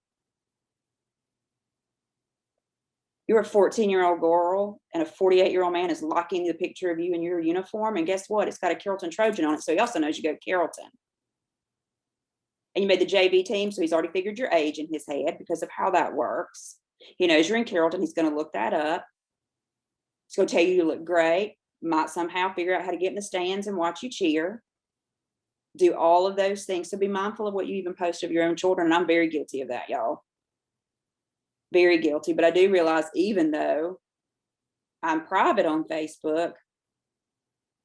You're a 14-year-old girl and a 48-year-old man is liking the picture of you in your uniform. And guess what? It's got a Carrollton Trojan on it. So he also knows you go to Carrollton. And you made the JV team, so he's already figured your age in his head because of how that works. He knows you're in Carrollton. He's going to look that up. He's going to tell you look great. Might somehow figure out how to get in the stands and watch you cheer. Do all of those things. So be mindful of what you even post of your own children. And I'm very guilty of that, y'all. Very guilty. But I do realize even though I'm private on Facebook,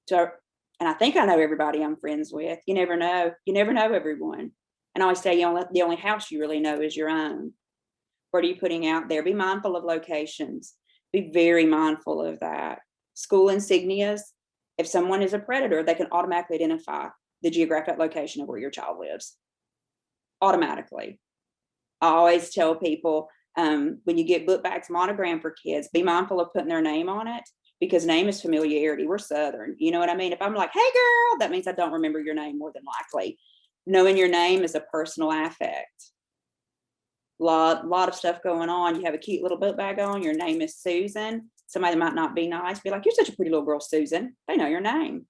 and I think I know everybody I'm friends with, you never know. You never know everyone. And I always say the only house you really know is your own. What are you putting out there? Be mindful of locations. Be very mindful of that. School insignias, if someone is a predator, they can automatically identify the geographic location of where your child lives. Automatically. I always tell people, when you get book bags monogrammed for kids, be mindful of putting their name on it because name is familiarity. We're Southern. You know what I mean? If I'm like, hey girl, that means I don't remember your name more than likely. Knowing your name is a personal affect. Lot of stuff going on. You have a cute little book bag on. Your name is Susan. Somebody might not be nice. Be like, you're such a pretty little girl, Susan. They know your name.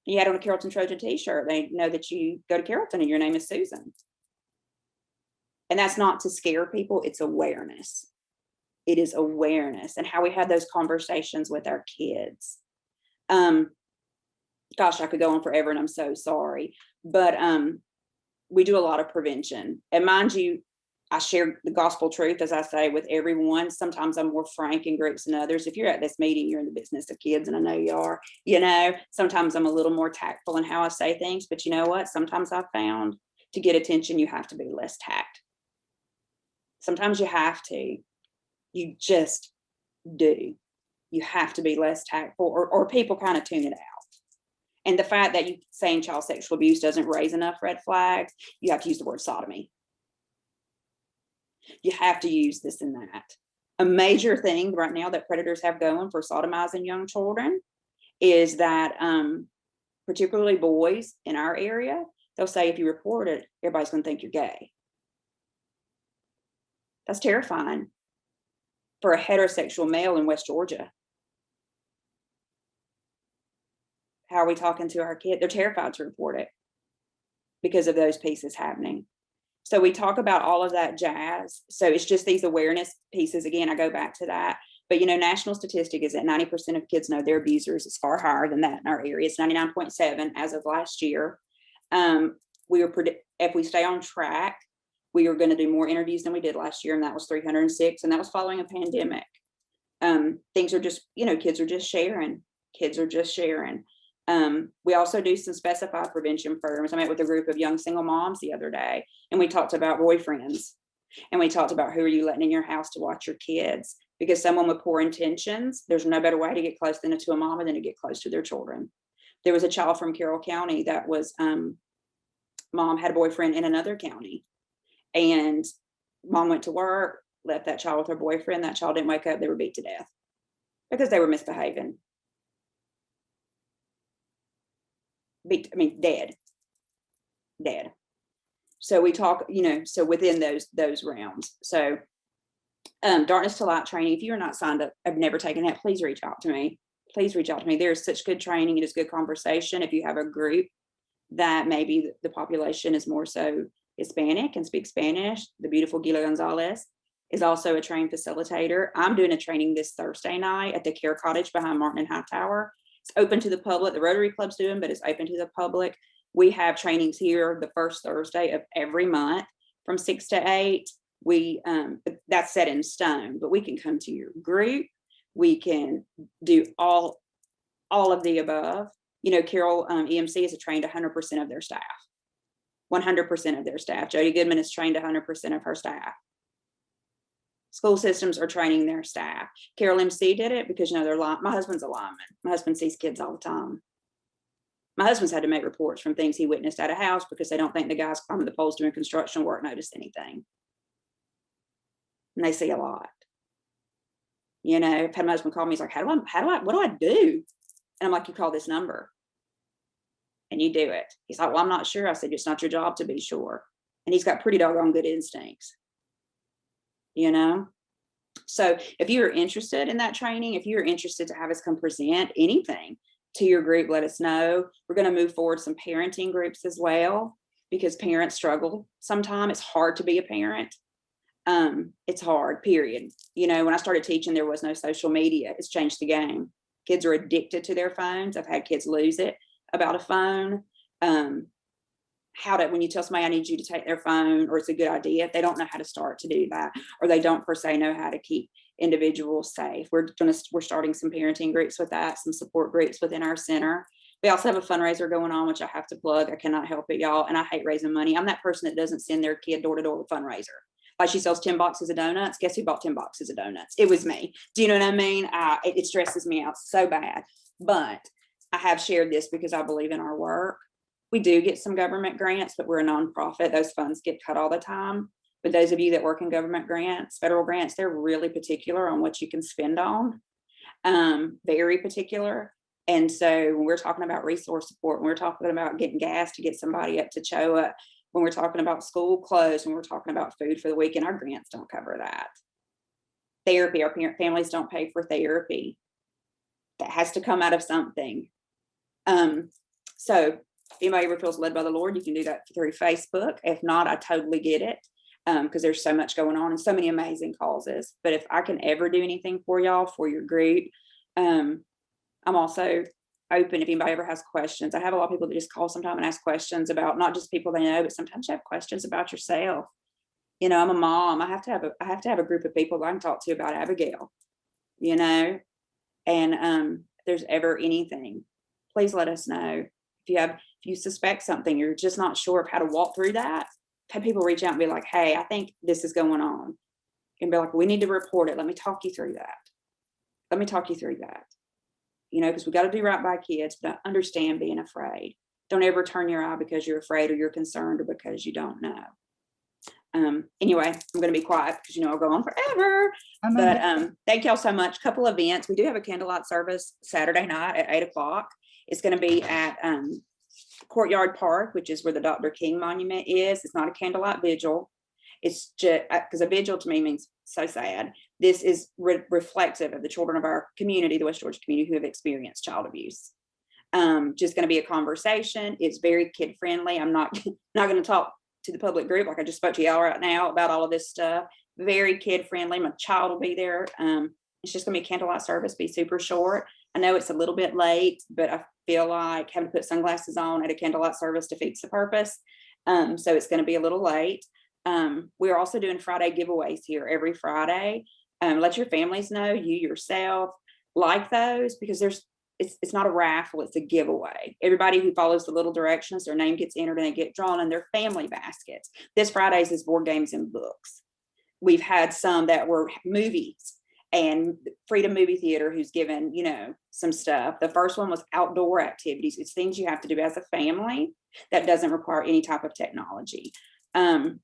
You had on a Carrollton Trojan t-shirt. They know that you go to Carrollton and your name is Susan. And that's not to scare people. It's awareness. It is awareness and how we have those conversations with our kids. Gosh, I could go on forever and I'm so sorry. But we do a lot of prevention. And mind you, I share the gospel truth, as I say, with everyone. Sometimes I'm more frank in groups than others. If you're at this meeting, you're in the business of kids, and I know you are. You know, sometimes I'm a little more tactful in how I say things. But you know what? Sometimes I've found to get attention, you have to be less tact. Sometimes you have to. You just do. You have to be less tactful, or people kind of tune it out. And the fact that you saying child sexual abuse doesn't raise enough red flags, you have to use the word sodomy. You have to use this and that. A major thing right now that predators have going for sodomizing young children is that, particularly boys in our area, they'll say if you report it, everybody's going to think you're gay. That's terrifying for a heterosexual male in West Georgia. How are we talking to our kid? They're terrified to report it because of those pieces happening. So we talk about all of that jazz. So it's just these awareness pieces. Again, I go back to that. But, you know, national statistic is that 90% of kids know their abusers. It's far higher than that in our area. It's 99.7 as of last year. If we stay on track, we are going to do more interviews than we did last year. And that was 306. And that was following a pandemic. Things are just, you know, kids are just sharing. Kids are just sharing. We also do some specified prevention programs. I met with a group of young single moms the other day, and we talked about boyfriends, and we talked about who are you letting in your house to watch your kids, because someone with poor intentions, there's no better way to get close to a mama than to get close to their children. There was a child from Carroll County that was, mom had a boyfriend in another county, and mom went to work, left that child with her boyfriend. That child didn't wake up. They were beat to death because they were misbehaving. Dead. So we talk, you know, so within those realms. So darkness to light training, if you're not signed up, I've never taken that, please reach out to me. Please reach out to me. There's such good training. It is good conversation. If you have a group that maybe the population is more so Hispanic and speaks Spanish, the beautiful Gila Gonzalez is also a trained facilitator. I'm doing a training this Thursday night at the Care Cottage behind Martin and Hightower. It's open to the public. The Rotary Club's doing, but it's open to the public. We have trainings here the first Thursday of every month from 6 to 8. But that's set in stone, but we can come to your group. We can do all of the above. You know, Carroll EMC is trained 100% of their staff. 100% of their staff. Jody Goodman has trained 100% of her staff. School systems are training their staff. Carroll MC did it because, you know, my husband's a lineman. My husband sees kids all the time. My husband's had to make reports from things he witnessed at a house because they don't think the guys climbing the poles doing construction work noticed anything. And they see a lot. You know, I've had my husband call me, he's like, what do I do? And I'm like, you call this number and you do it. He's like, well, I'm not sure. I said, it's not your job to be sure. And he's got pretty doggone good instincts, you know? So if you're interested in that training, if you're interested to have us come present anything to your group, let us know. We're going to move forward some parenting groups as well, because parents struggle sometimes. It's hard to be a parent. It's hard, period. You know, when I started teaching, there was no social media. It's changed the game. Kids are addicted to their phones. I've had kids lose it about a phone. When you tell somebody I need you to take their phone, or it's a good idea, they don't know how to start to do that, or they don't per se know how to keep individuals safe. We're starting some parenting groups with that, some support groups within our center. We also have a fundraiser going on, which I have to plug. I cannot help it, y'all. And I hate raising money. I'm that person that doesn't send their kid door to door with fundraiser. Like, she sells 10 boxes of donuts. Guess who bought 10 boxes of donuts? It was me. Do you know what I mean? It stresses me out so bad. But I have shared this because I believe in our work. We do get some government grants, but we're a nonprofit. Those funds get cut all the time. But those of you that work in government grants, federal grants, they're really particular on what you can spend on. Very particular. And so when we're talking about resource support, when we're talking about getting gas to get somebody up to CHOA, when we're talking about school clothes, when we're talking about food for the weekend, our grants don't cover that. Therapy, our parent families don't pay for therapy. That has to come out of something. So if anybody ever feels led by the Lord, you can do that through Facebook. If not, I totally get it, because there's so much going on and so many amazing causes. But if I can ever do anything for y'all, for your group, I'm also open if anybody ever has questions. I have a lot of people that just call sometime and ask questions about not just people they know, but sometimes you have questions about yourself. You know, I'm a mom. I have to have a group of people that I can talk to about Abigail, you know, and if there's ever anything, please let us know. If you suspect something, you're just not sure of how to walk through that. I've had people reach out and be like, hey, I think this is going on. And be like, we need to report it. Let me talk you through that. Let me talk you through that. You know, because we got to do right by kids, but I understand being afraid. Don't ever turn your eye because you're afraid or you're concerned or because you don't know. Anyway, I'm going to be quiet because, you know, I'll go on forever. But thank y'all so much. Couple events. We do have a candlelight service Saturday night at 8:00. It's going to be at Courtyard Park, which is where the Dr. King Monument is. It's not a candlelight vigil. It's just because a vigil to me means so sad. This is reflective of the children of our community, the West Georgia community, who have experienced child abuse. Just going to be a conversation. It's very kid friendly. I'm not going to talk to the public group like I just spoke to y'all right now about all of this stuff. Very kid friendly. My child will be there. It's just going to be a candlelight service, be super short. I know it's a little bit late, but I feel like having to put sunglasses on at a candlelight service defeats the purpose. So it's going to be a little late. We're also doing Friday giveaways here every Friday. Let your families know, you yourself like those, because it's not a raffle, it's a giveaway. Everybody who follows the little directions, their name gets entered and they get drawn in their family baskets. This Friday's is board games and books. We've had some that were movies, and Freedom Movie Theater, who's given, you know, some stuff. The first one was outdoor activities. It's things you have to do as a family that doesn't require any type of technology. And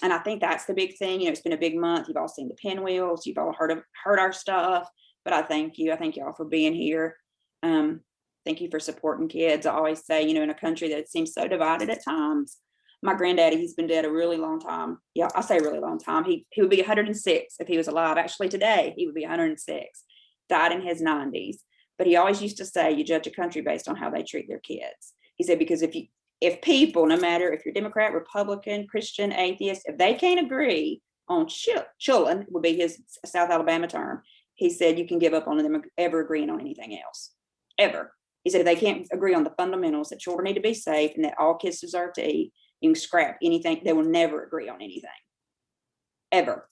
I think that's the big thing. You know, it's been a big month. You've all seen the pinwheels. You've all heard our stuff. But I thank you. I thank y'all for being here. Thank you for supporting kids. I always say, you know, in a country that seems so divided at times. My granddaddy, he's been dead a really long time. Yeah, I say really long time. He would be 106 if he was alive. Actually, today he would be 106. Died in his 90s. But he always used to say, you judge a country based on how they treat their kids. He said, because if people, no matter if you're Democrat, Republican, Christian, atheist, if they can't agree on chillin' would be his South Alabama term. He said you can give up on them ever agreeing on anything else, ever. He said if they can't agree on the fundamentals that children need to be safe and that all kids deserve to eat, you can scrap anything. They will never agree on anything, ever.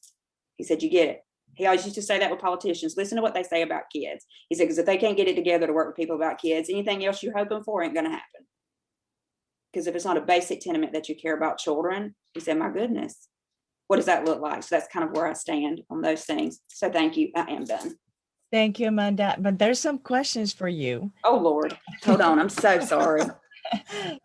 He said, you get it. He always used to say that with politicians. Listen to what they say about kids. He said, because if they can't get it together to work with people about kids, anything else you're hoping for ain't going to happen. Because if it's not a basic tenement that you care about children, he said, my goodness, what does that look like? So that's kind of where I stand on those things. So thank you. I am done. Thank you, Amanda. But there's some questions for you. Oh, Lord. Hold on. I'm so sorry.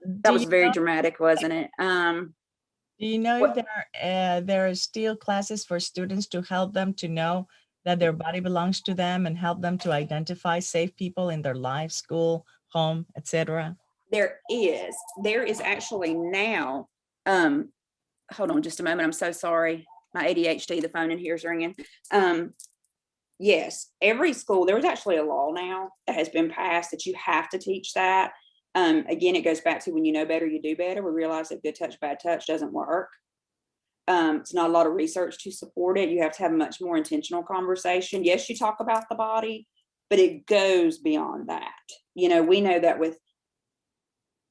That was very dramatic, wasn't it? Do you know if there are still classes for students to help them to know that their body belongs to them and help them to identify safe people in their life, school, home, etc.? There is actually now, hold on just a moment. I'm so sorry. My ADHD, the phone in here is ringing. Yes, every school, there was actually a law now that has been passed that you have to teach that. Again, it goes back to when you know better, you do better. We realize that good touch, bad touch doesn't work. It's not a lot of research to support it. You have to have a much more intentional conversation. Yes, you talk about the body, but it goes beyond that. You know, we know that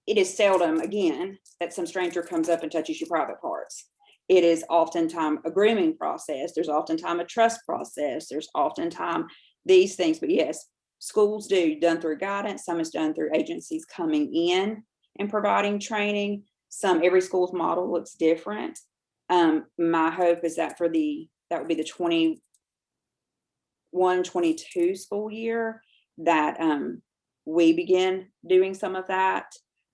it is seldom, again, that some stranger comes up and touches your private parts. It is oftentimes a grooming process. There's oftentimes a trust process. There's oftentimes these things, but yes, schools done through guidance. Some is done through agencies coming in and providing training. Every school's model looks different. My hope is that that would be the 21-22 school year that we begin doing some of that,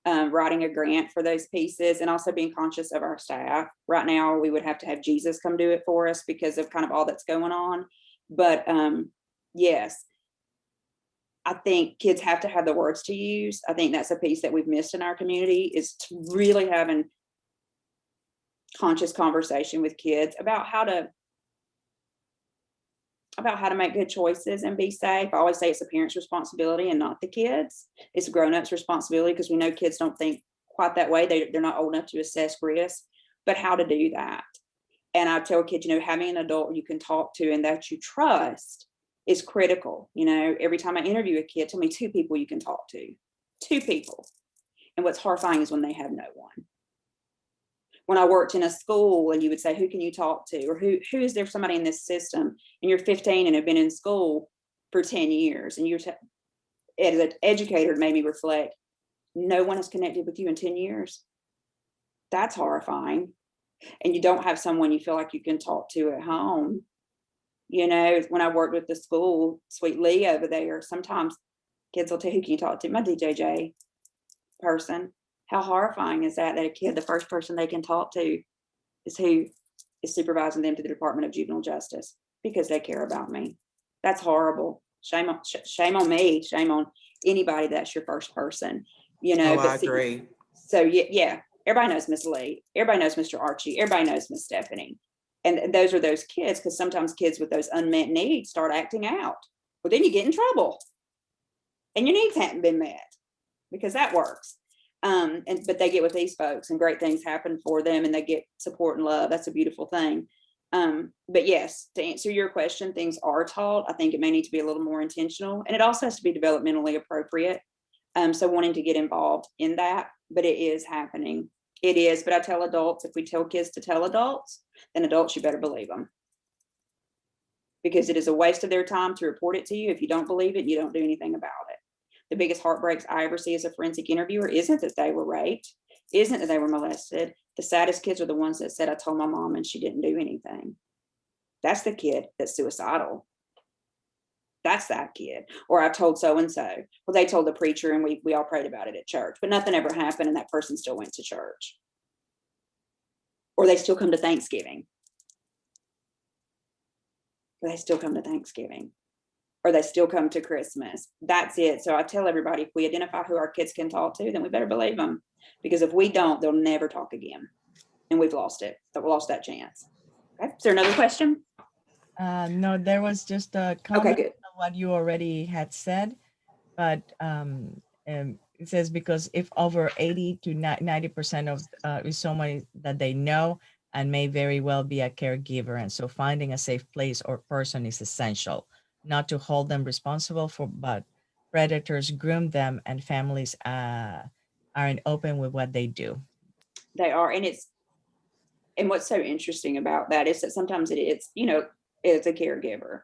writing a grant for those pieces, and also being conscious of our staff. Right now, we would have to have Jesus come do it for us because of kind of all that's going on. But yes, I think kids have to have the words to use. I think that's a piece that we've missed in our community, is to really having conscious conversation with kids about how to make good choices and be safe. I always say it's a parent's responsibility and not the kids. It's a grown-up's responsibility because we know kids don't think quite that way. They're not old enough to assess risk, but how to do that. And I tell kids, having an adult you can talk to and that you trust is critical. Every time I interview a kid, tell me 2 people you can talk to. 2 people. And what's horrifying is when they have no one. When I worked in a school and you would say, who can you talk to? Or who is there somebody in this system? And you're 15 and have been in school for 10 years. And as an educator, it made me reflect, no one has connected with you in 10 years. That's horrifying. And you don't have someone you feel like you can talk to at home. When I worked with the school, Sweet Lee over there, sometimes kids will tell, who can you talk to? My DJJ person. How horrifying is that a kid, the first person they can talk to is who is supervising them to the Department of Juvenile Justice because they care about me. That's horrible. Shame on me. Shame on anybody that's your first person. I agree. So yeah, everybody knows Miss Lee. Everybody knows Mr. Archie. Everybody knows Miss Stephanie. And those are those kids, because sometimes kids with those unmet needs start acting out. Well, then you get in trouble. And your needs haven't been met, because that works. But they get with these folks and great things happen for them and they get support and love. That's a beautiful thing. But yes, to answer your question, things are taught. I think it may need to be a little more intentional, and it also has to be developmentally appropriate. So wanting to get involved in that, but it is happening. It is. But I tell adults, if we tell kids to tell adults, then adults, you better believe them. Because it is a waste of their time to report it to you. If you don't believe it, you don't do anything about it. The biggest heartbreaks I ever see as a forensic interviewer isn't that they were raped, isn't that they were molested. The saddest kids are the ones that said, I told my mom and she didn't do anything. That's the kid that's suicidal. That's that kid. Or I told so-and-so. Well, they told the preacher and we all prayed about it at church, but nothing ever happened and that person still went to church. Or they still come to Thanksgiving. Or they still come to Thanksgiving. Or they still come to Christmas. That's it. So I tell everybody, if we identify who our kids can talk to, then we better believe them. Because if we don't, they'll never talk again. And we've lost it. So we lost that chance. Okay. Is there another question? No, there was just a comment on what you already had said. But it says, because if over 80 to 90% of is someone that they know, and may very well be a caregiver. And so finding a safe place or person is essential, not to hold them responsible for, but predators groom them and families aren't open with what they do. They are. And what's so interesting about that is that sometimes it's, you know, it's a caregiver.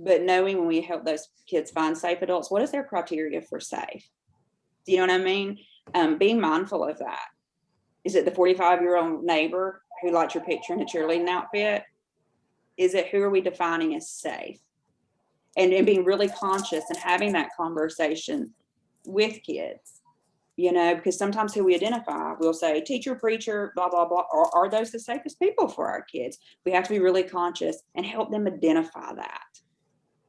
But knowing when we help those kids find safe adults, what is their criteria for safe? Do you know what I mean? Being mindful of that. Is it the 45-year-old neighbor who liked your picture in a cheerleading outfit? Is it who are we defining as safe? And being really conscious and having that conversation with kids, you know, because sometimes who we identify, we'll say teacher, preacher, blah, blah, blah. Are those the safest people for our kids? We have to be really conscious and help them identify that.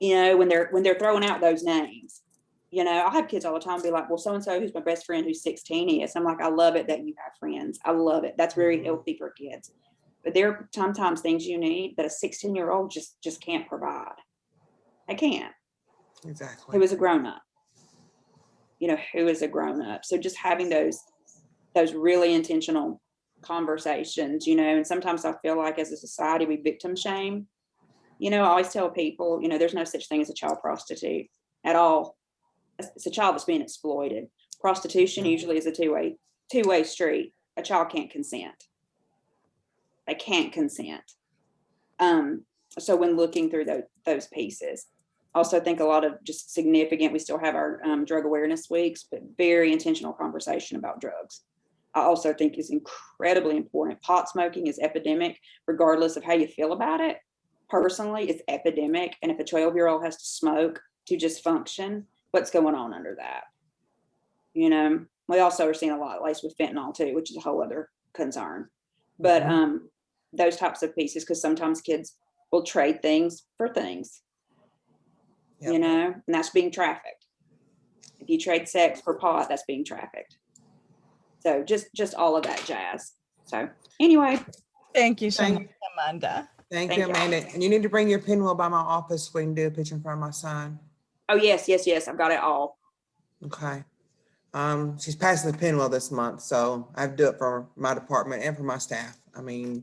You know, when they're throwing out those names, you know, I have kids all the time be like, well, so-and-so who's my best friend who's 16 is. I'm like, I love it that you have friends. I love it. That's very healthy for kids. But there are sometimes things you need that a 16-year-old just can't provide. I can't. Exactly. Who is a grown-up? You know, who is a grown-up? So just having those really intentional conversations, you know, and sometimes I feel like as a society, we victim shame. You know, I always tell people, you know, there's no such thing as a child prostitute at all. It's a child that's being exploited. Prostitution usually is a two-way street. A child can't consent. They can't consent. So when looking through those pieces, I also think a lot of just significant, we still have our drug awareness weeks, but very intentional conversation about drugs. I also think is incredibly important. Pot smoking is epidemic, regardless of how you feel about it. Personally, it's epidemic. And if a 12-year-old has to smoke to just function, what's going on under that? You know, we also are seeing a lot laced with fentanyl too, which is a whole other concern. But those types of pieces, because sometimes kids will trade things for things, you know, and that's being trafficked. If you trade sex for pot, that's being trafficked. So just all of that jazz. So anyway. Thank you so much, Amanda. Thank you, Amanda. And you need to bring your pinwheel by my office so we can do a picture in front of my son. Oh, yes. I've got it all. Okay. She's passing the pinwheel this month, so I have to do it for my department and for my staff. I mean,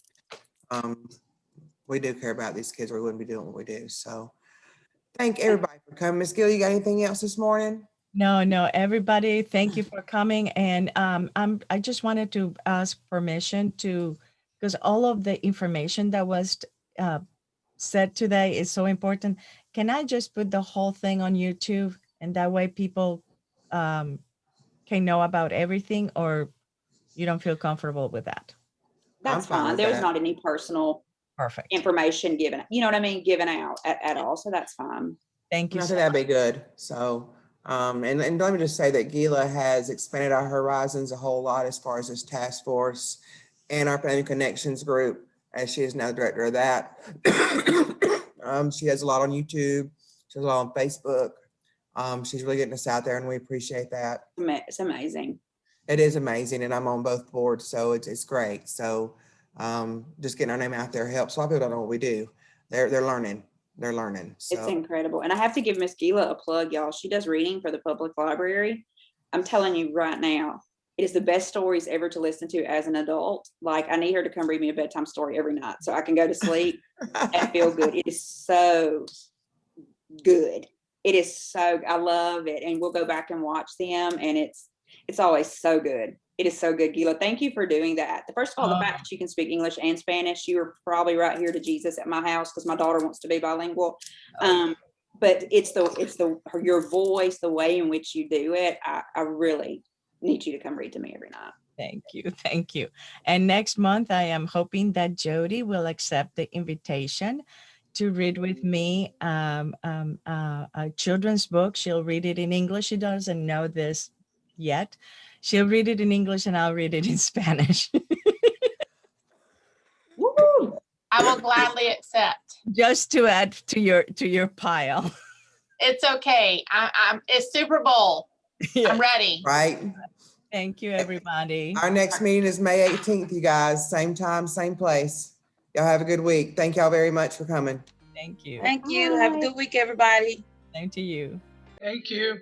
we do care about these kids or we wouldn't be doing what we do. So thank everybody for coming. Ms. Gill, you got anything else this morning? No, everybody, thank you for coming. And I just wanted to ask permission because all of the information that was said today is so important. Can I just put the whole thing on YouTube and that way people can know about everything, or you don't feel comfortable with that? That's fine. There's not any personal information given, you know what I mean, given out at all. So that's fine. Thank you. I think that'd be good. So, and let me just say that Gila has expanded our horizons a whole lot as far as this task force and our Family Connections group, as she is now the director of that. She has a lot on YouTube. She has a lot on Facebook. She's really getting us out there, and we appreciate that. It's amazing. It is amazing, and I'm on both boards, so it's great. So just getting our name out there helps. A lot of people don't know what we do. They're learning. They're learning. So. It's incredible. And I have to give Miss Gila a plug, y'all. She does reading for the public library. I'm telling you right now, it is the best stories ever to listen to as an adult. Like, I need her to come read me a bedtime story every night so I can go to sleep and feel good. It is so good. It is so, I love it. And we'll go back and watch them, and it's always so good. It is so good, Gila. Thank you for doing that. First of all, the fact that you can speak English and Spanish, you are probably right here to Jesus at my house because my daughter wants to be bilingual. But it's your voice, the way in which you do it. I really need you to come read to me every night. Thank you. And next month, I am hoping that Jody will accept the invitation to read with me a children's book. She'll read it in English. She doesn't know this yet. She'll read it in English and I'll read it in Spanish. I will gladly accept. Just to add to your pile. It's okay. It's Super Bowl. Yeah. I'm ready. Right. Thank you, everybody. Our next meeting is May 18th, you guys. Same time, same place. Y'all have a good week. Thank y'all very much for coming. Thank you. Thank you. Have a good week, everybody. Same to you. Thank you.